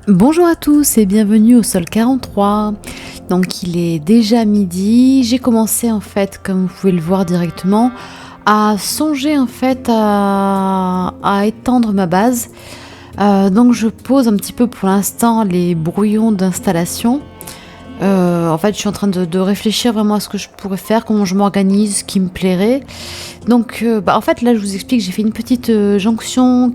Bonjour à tous et bienvenue au sol 43. Donc il est déjà midi. J'ai commencé en fait, comme vous pouvez le voir directement, à songer en fait à étendre ma base. Donc je pose un petit peu pour l'instant les brouillons d'installation. En fait, je suis en train de réfléchir vraiment à ce que je pourrais faire, comment je m'organise, ce qui me plairait. Donc, en fait, là, je vous explique, j'ai fait une petite jonction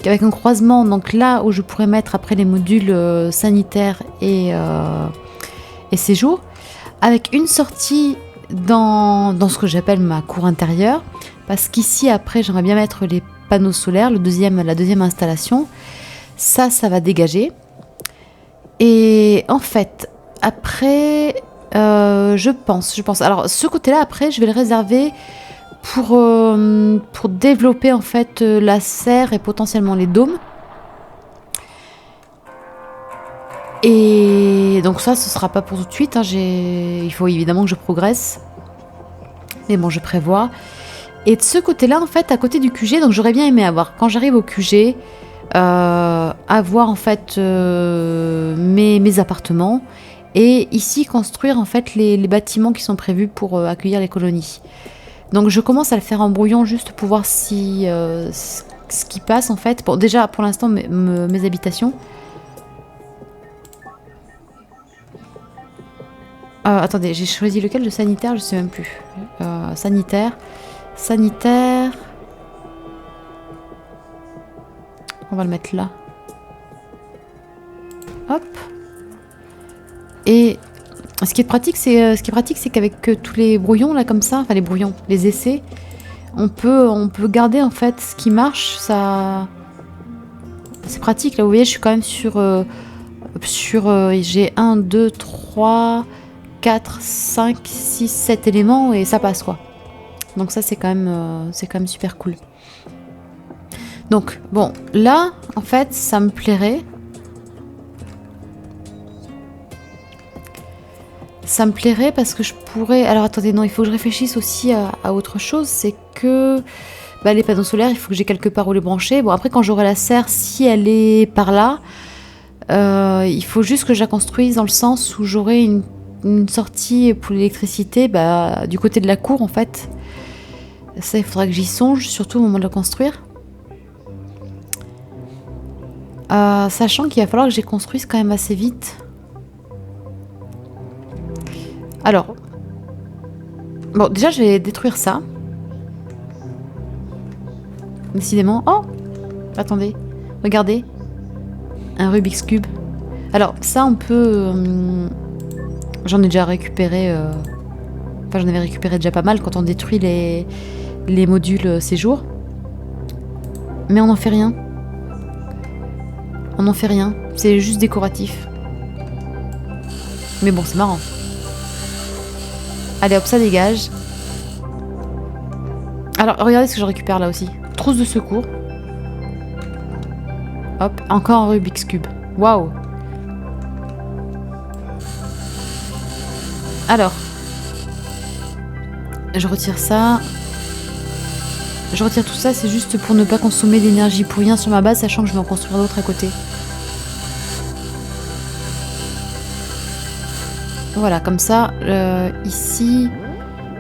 avec un croisement. Donc là, où je pourrais mettre après les modules sanitaires et séjour, avec une sortie dans ce que j'appelle ma cour intérieure. Parce qu'ici, après, j'aimerais bien mettre les panneaux solaires, la deuxième installation. Ça va dégager. Et en fait, après, je pense. Alors, ce côté-là, après, je vais le réserver pour développer en fait la serre et potentiellement les dômes. Et donc ça, ce sera pas pour tout de suite. Hein, il faut évidemment que je progresse. Mais bon, je prévois. Et de ce côté-là, en fait, à côté du QG, donc j'aurais bien aimé avoir, quand j'arrive au QG, avoir en fait mes appartements et ici construire en fait les bâtiments qui sont prévus pour accueillir les colonies. Donc je commence à le faire en brouillon juste pour voir si ce qui passe en fait. Bon, déjà pour l'instant mes habitations. Attendez, j'ai choisi lequel de sanitaire, je sais même plus. Sanitaire. On va le mettre là. Hop. Et ce qui est pratique, c'est qu'avec tous les brouillons là comme ça, enfin les brouillons, les essais, on peut garder en fait ce qui marche. Ça, c'est pratique. Là, vous voyez, je suis quand même j'ai 1, 2, 3, 4, 5, 6, 7 éléments et ça passe quoi. Donc ça, c'est quand même super cool. Donc bon, là, en fait, ça me plairait. Ça me plairait parce que je pourrais... Alors attendez, non, il faut que je réfléchisse aussi à autre chose. C'est que les panneaux solaires, il faut que j'ai quelque part où les brancher. Bon, après, quand j'aurai la serre, si elle est par là, il faut juste que je la construise dans le sens où j'aurai une sortie pour l'électricité du côté de la cour, en fait. Ça, il faudra que j'y songe, surtout au moment de la construire. Sachant qu'il va falloir que j'ai construise quand même assez vite. Alors, bon, déjà, je vais détruire ça. Décidément. Oh! Attendez. Regardez. Un Rubik's Cube. Alors, ça, on peut... j'en ai déjà récupéré... Enfin, j'en avais récupéré déjà pas mal quand on détruit les modules séjour. Mais on n'en fait rien. On n'en fait rien. C'est juste décoratif. Mais bon, c'est marrant. Allez hop, ça dégage. Alors, regardez ce que je récupère là aussi. Trousse de secours. Hop, encore un Rubik's Cube. Waouh. Alors. Je retire ça. Je retire tout ça, c'est juste pour ne pas consommer d'énergie pour rien sur ma base, sachant que je vais en construire d'autres à côté. Voilà, comme ça, ici...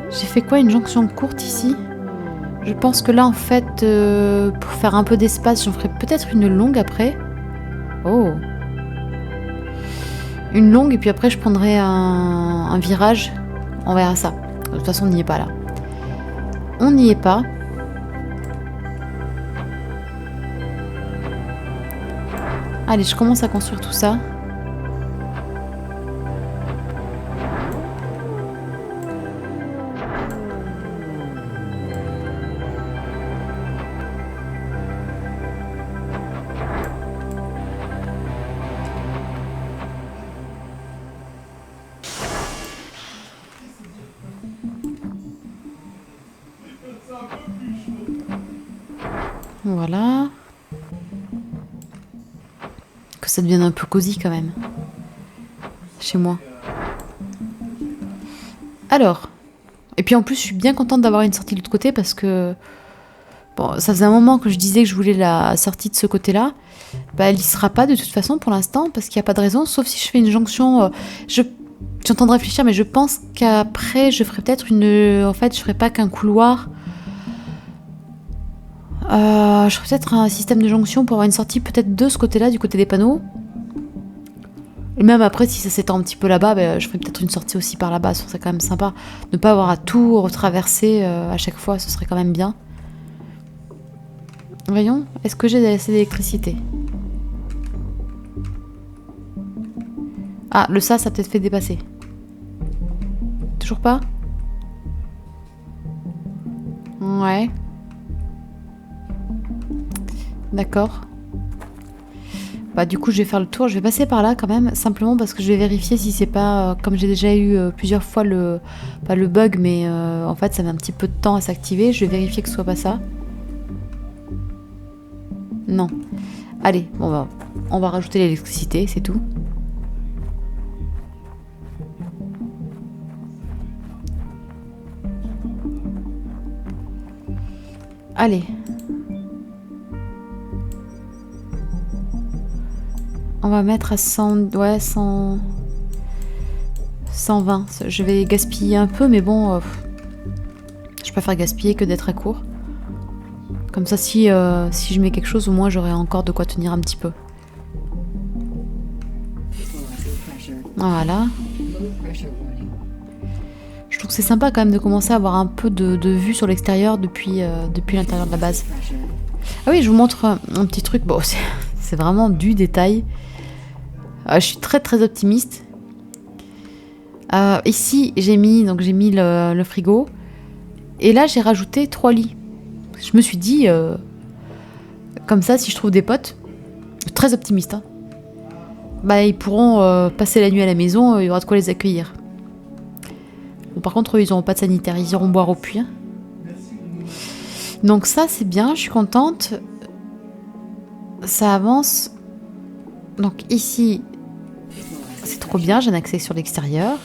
J'ai fait quoi? Une jonction courte ici? Je pense que là, en fait, pour faire un peu d'espace, j'en ferai peut-être une longue après. Oh! Une longue, et puis après, je prendrai un virage. On verra ça. De toute façon, on n'y est pas là. On n'y est pas. Allez, je commence à construire tout ça. Voilà. Que ça devienne un peu cosy quand même. Chez moi. Alors. Et puis en plus, je suis bien contente d'avoir une sortie de l'autre côté parce que Bon, ça faisait un moment que je disais que je voulais la sortie de ce côté-là. Bah, elle y sera pas de toute façon pour l'instant, parce qu'il n'y a pas de raison, sauf si je fais une jonction. Je suis en train de réfléchir, mais je pense qu'après, je ferai peut-être une... En fait, je ferai pas qu'un couloir. Je ferai peut-être un système de jonction pour avoir une sortie peut-être de ce côté-là, du côté des panneaux. Et même après, si ça s'étend un petit peu là-bas, bah, je ferai peut-être une sortie aussi par là-bas. Ce serait quand même sympa. Ne pas avoir à tout retraverser à chaque fois, ce serait quand même bien. Voyons, est-ce que j'ai assez d'électricité? Ah, le ça a peut-être fait dépasser. Toujours pas? Ouais. D'accord. Bah du coup je vais faire le tour, je vais passer par là quand même, simplement parce que je vais vérifier si c'est pas, comme j'ai déjà eu plusieurs fois pas le bug, mais en fait ça met un petit peu de temps à s'activer, je vais vérifier que ce soit pas ça. Non. Allez, bon bah, on va rajouter l'électricité, c'est tout. Allez. On va mettre à 100... Ouais, 100... 120. Je vais gaspiller un peu, mais bon... je préfère gaspiller que d'être à court. Comme ça, si je mets quelque chose, au moins j'aurai encore de quoi tenir un petit peu. Voilà. Je trouve que c'est sympa quand même de commencer à avoir un peu de vue sur l'extérieur depuis l'intérieur de la base. Ah oui, je vous montre un petit truc. Bon, c'est vraiment du détail. Je suis très très optimiste. Ici, j'ai mis le frigo. Et là, j'ai rajouté 3 lits. Je me suis dit, comme ça, si je trouve des potes, très optimiste, hein, bah, ils pourront passer la nuit à la maison, il y aura de quoi les accueillir. Bon, par contre, eux, ils n'auront pas de sanitaire, ils iront boire au puits. Hein. Donc ça, c'est bien, je suis contente. Ça avance. Donc ici, c'est trop bien, j'ai un accès sur l'extérieur.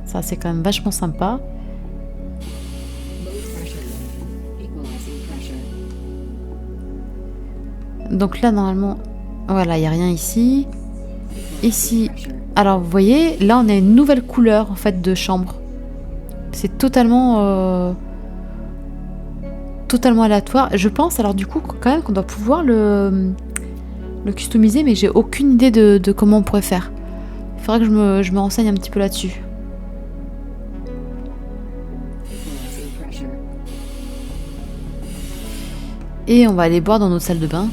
Ça, c'est quand même vachement sympa. Donc là, normalement, voilà, il n'y a rien ici. Ici, alors vous voyez, là, on a une nouvelle couleur, en fait, de chambre. C'est totalement aléatoire. Je pense, alors du coup, quand même, qu'on doit pouvoir le customiser, mais j'ai aucune idée de comment on pourrait faire. Il faudrait que je me renseigne un petit peu là-dessus. Et on va aller boire dans notre salle de bain.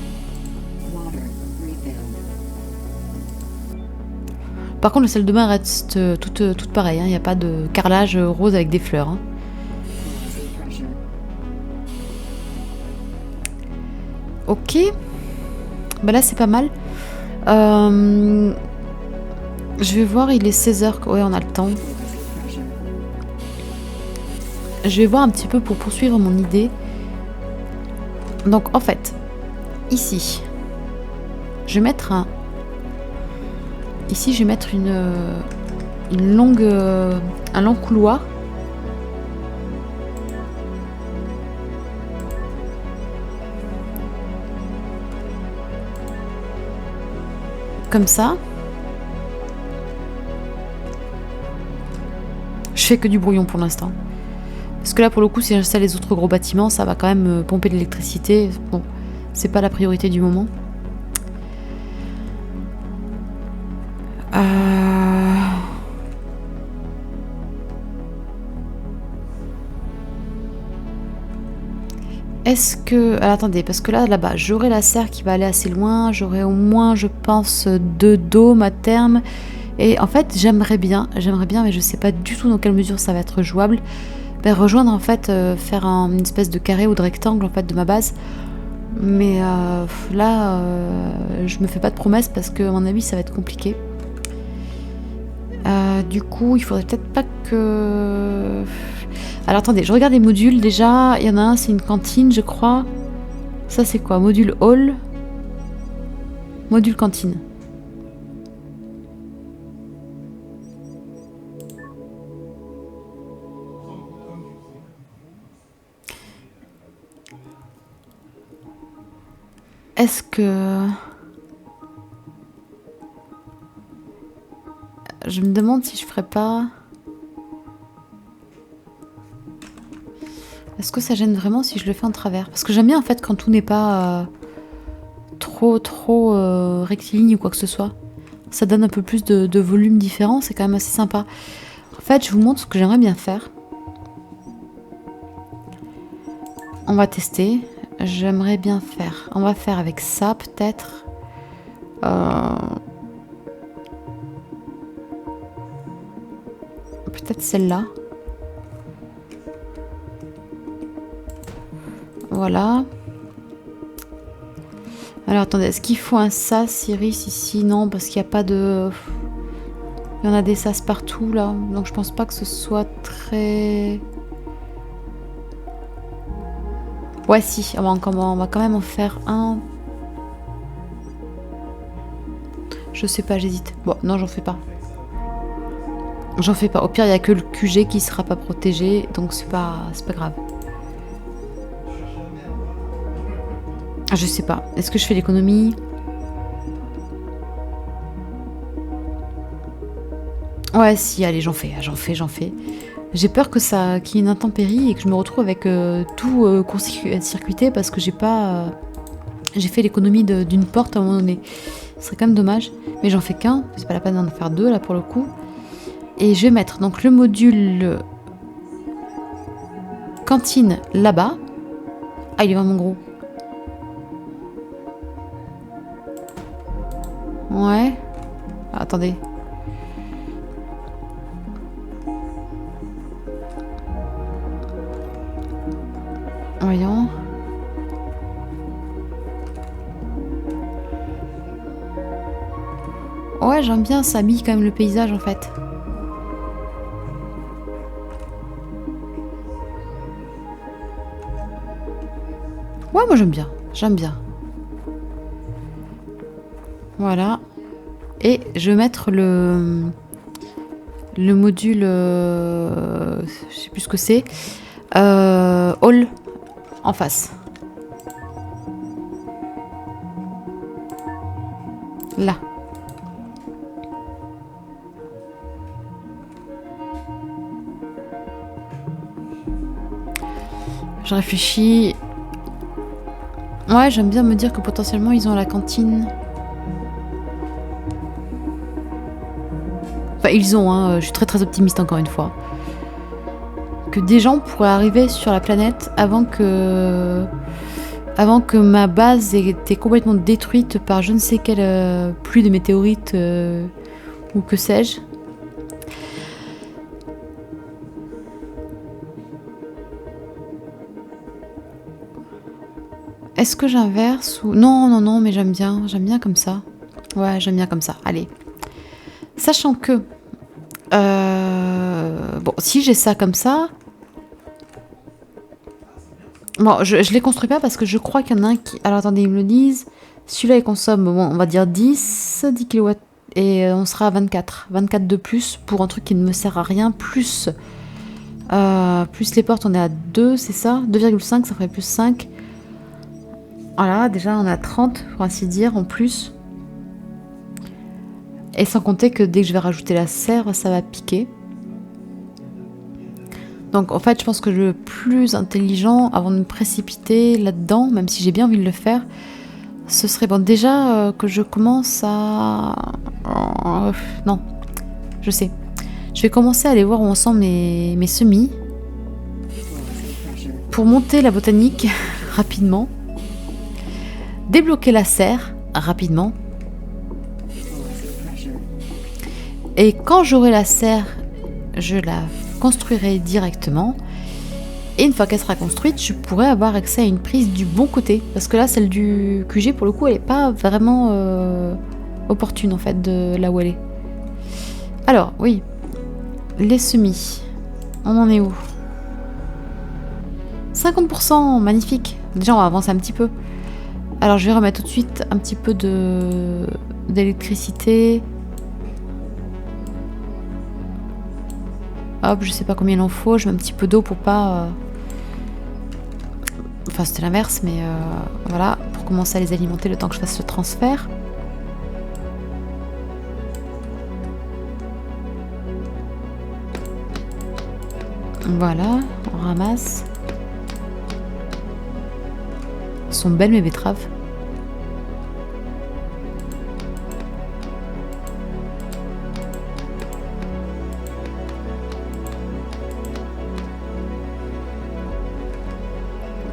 Par contre, la salle de bain reste toute pareille. Il n'y a pas de carrelage rose avec des fleurs. Hein. Ok. Bah là, c'est pas mal. Je vais voir, il est 16h. Ouais, on a le temps. Je vais voir un petit peu pour poursuivre mon idée. Donc, en fait, ici, je vais mettre un... Ici, je vais mettre un long couloir. Comme ça. Je fais que du brouillon pour l'instant. Parce que là, pour le coup, si j'installe les autres gros bâtiments, ça va quand même pomper de l'électricité. Bon, c'est pas la priorité du moment. Est-ce que... Alors, attendez, parce que là-bas, j'aurai la serre qui va aller assez loin. J'aurai au moins, je pense, 2 dômes à terme. Et en fait, j'aimerais bien, mais je sais pas du tout dans quelle mesure ça va être jouable. Ben, rejoindre, en fait, faire une espèce de carré ou de rectangle, en fait, de ma base. Mais là, je me fais pas de promesses parce que, à mon avis, ça va être compliqué. Du coup, il faudrait peut-être pas que... Alors attendez, je regarde les modules déjà. Il y en a un, c'est une cantine, je crois. Ça, c'est quoi? Module hall. Module cantine. Est-ce que... Je me demande si je ferais pas... Est-ce que ça gêne vraiment si je le fais en travers? Parce que j'aime bien en fait quand tout n'est pas trop rectiligne ou quoi que ce soit. Ça donne un peu plus de volume différent, c'est quand même assez sympa. En fait, je vous montre ce que j'aimerais bien faire. On va tester. J'aimerais bien faire... On va faire avec ça peut-être. Peut-être celle-là. Voilà. Alors attendez, est-ce qu'il faut un sas iris ici? Non, parce qu'il n'y a pas de... Il y en a des sas partout là. Donc je pense pas que ce soit très... Ouais si, on va quand même en faire un. Je sais pas, j'hésite. Bon, non, j'en fais pas. J'en fais pas. Au pire, il n'y a que le QG qui sera pas protégé. Donc c'est pas grave. Je sais pas. Est-ce que je fais l'économie? Ouais, si, allez, j'en fais. J'ai peur que ça, qu'il y ait une intempérie et que je me retrouve avec tout court-circuité parce que j'ai pas... j'ai fait l'économie d'une porte à un moment donné. Ce serait quand même dommage. Mais j'en fais qu'un. C'est pas la peine d'en faire deux là pour le coup. Et je vais mettre donc le module cantine là-bas. Ah, il est vraiment gros. Ouais. Ah, attendez. Voyons. Ouais, j'aime bien, ça habille quand même le paysage en fait. Ouais, moi j'aime bien. Voilà. Et je vais mettre le module, je sais plus ce que c'est, hall en face. Là. Je réfléchis. Ouais, j'aime bien me dire que potentiellement ils ont la cantine. Enfin, ils ont, hein, je suis très optimiste encore une fois. Que des gens pourraient arriver sur la planète avant que ma base ait été complètement détruite par je ne sais quelle pluie de météorites ou que sais-je. Est-ce que j'inverse ou... Non, mais j'aime bien comme ça. Ouais, j'aime bien comme ça, allez. Sachant que... bon, si j'ai ça comme ça... Bon, je les construis pas parce que je crois qu'il y en a un qui... Alors attendez, ils me le disent. Celui-là, il consomme, bon, on va dire 10 kW. Et on sera à 24. 24 de plus pour un truc qui ne me sert à rien. Plus les portes, on est à 2, c'est ça? 2,5, ça ferait plus 5. Voilà, déjà on a 30, pour ainsi dire, en plus. Et sans compter que dès que je vais rajouter la serre, ça va piquer. Donc en fait, je pense que le plus intelligent, avant de me précipiter là-dedans, même si j'ai bien envie de le faire, ce serait bon déjà que je commence à... non, je sais. Je vais commencer à aller voir où en sont mes semis. Pour monter la botanique rapidement. Débloquer la serre rapidement. Et quand j'aurai la serre, je la construirai directement. Et une fois qu'elle sera construite, je pourrai avoir accès à une prise du bon côté. Parce que là, celle du QG, pour le coup, elle n'est pas vraiment opportune, en fait, de là où elle est. Alors, oui. Les semis. On en est où? 50%, magnifique. Déjà, on va avancer un petit peu. Alors, je vais remettre tout de suite un petit peu d'électricité. Hop, je sais pas combien il en faut. Je mets un petit peu d'eau pour pas... Enfin, c'était l'inverse, mais voilà. Pour commencer à les alimenter le temps que je fasse le transfert. Voilà, on ramasse. Elles sont belles mes betteraves.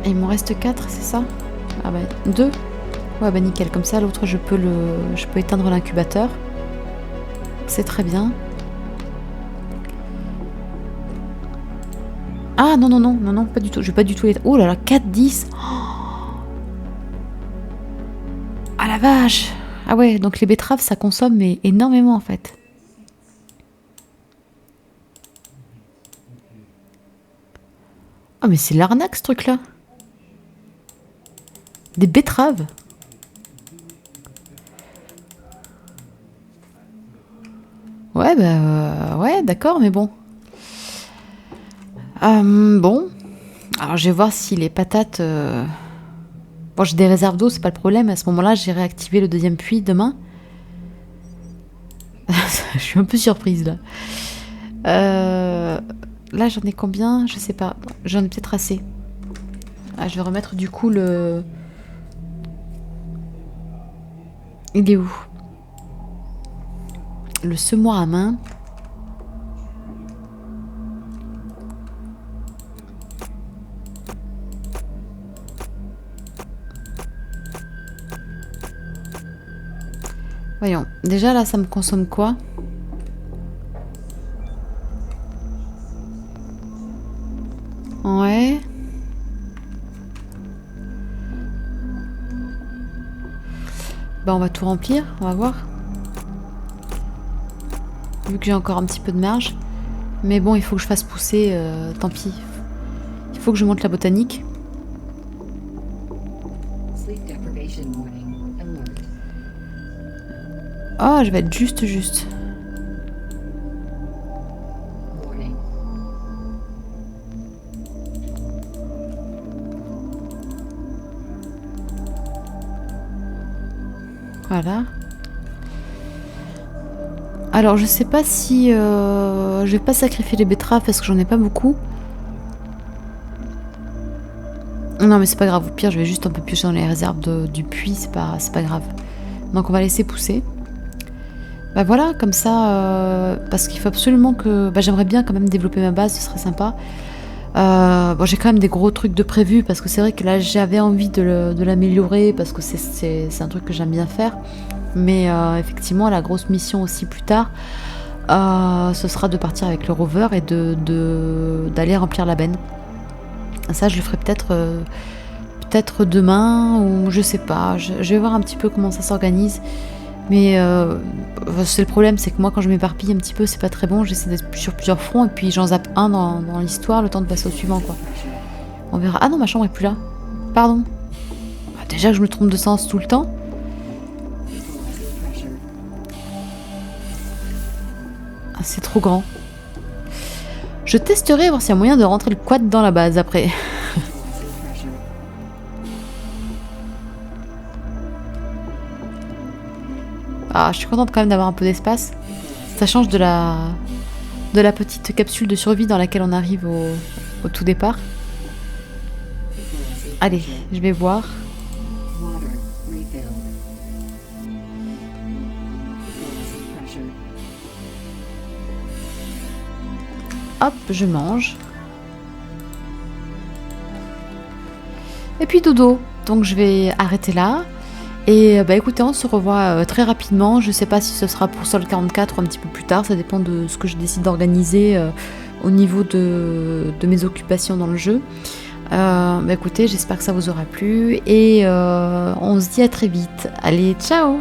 Et il m'en reste 4, c'est ça? Ah bah 2. Ouais bah nickel, comme ça l'autre je peux éteindre l'incubateur. C'est très bien. Ah non, non, non, non, non, pas du tout. Je vais pas du tout les... Oh là là, 4, 10. Ah la vache. Ah ouais, donc les betteraves, ça consomme mais énormément en fait. Ah mais c'est l'arnaque ce truc-là. Des betteraves. Ouais, bah... ouais, d'accord, mais bon. Bon. Alors, je vais voir si les patates... Bon, j'ai des réserves d'eau, c'est pas le problème. À ce moment-là, j'ai réactivé le deuxième puits demain. Je suis un peu surprise, là. Là, j'en ai combien? Je sais pas. J'en ai peut-être assez. Ah, je vais remettre, du coup, le... Il est où? Le semoir à main. Voyons. Déjà, là, ça me consomme quoi? Ouais. Bah, on va tout remplir. On va voir. Vu que j'ai encore un petit peu de marge. Mais bon, il faut que je fasse pousser. Tant pis. Il faut que je monte la botanique. Oh, je vais être juste. Voilà. Alors, je sais pas si... je vais pas sacrifier les betteraves parce que j'en ai pas beaucoup. Non, mais c'est pas grave. Au pire, je vais juste un peu piocher dans les réserves du puits. C'est pas grave. Donc, on va laisser pousser. Bah voilà, comme ça... parce qu'il faut absolument que... Bah, j'aimerais bien quand même développer ma base. Ce serait sympa. Bon, j'ai quand même des gros trucs de prévu parce que c'est vrai que là, j'avais envie de l'améliorer parce que c'est un truc que j'aime bien faire. Mais effectivement, la grosse mission aussi plus tard, ce sera de partir avec le rover et d'aller remplir la benne. Ça, je le ferai peut-être demain ou je sais pas. Je vais voir un petit peu comment ça s'organise. Mais c'est le problème, c'est que moi, quand je m'éparpille un petit peu, c'est pas très bon. J'essaie d'être sur plusieurs fronts et puis j'en zappe un dans l'histoire, le temps de passer au suivant, quoi. On verra. Ah non, ma chambre est plus là. Pardon. Bah, déjà que je me trompe de sens tout le temps. Ah, c'est trop grand. Je testerai voir s'il y a moyen de rentrer le quad dans la base après. Ah, je suis contente quand même d'avoir un peu d'espace. Ça change de la petite capsule de survie dans laquelle on arrive au tout départ. Allez, je vais voir. Hop, je mange. Et puis dodo. Donc je vais arrêter là. Et bah écoutez, on se revoit très rapidement. Je sais pas si ce sera pour Sol 44 ou un petit peu plus tard. Ça dépend de ce que je décide d'organiser au niveau de mes occupations dans le jeu. Bah écoutez, j'espère que ça vous aura plu. Et on se dit à très vite. Allez, ciao!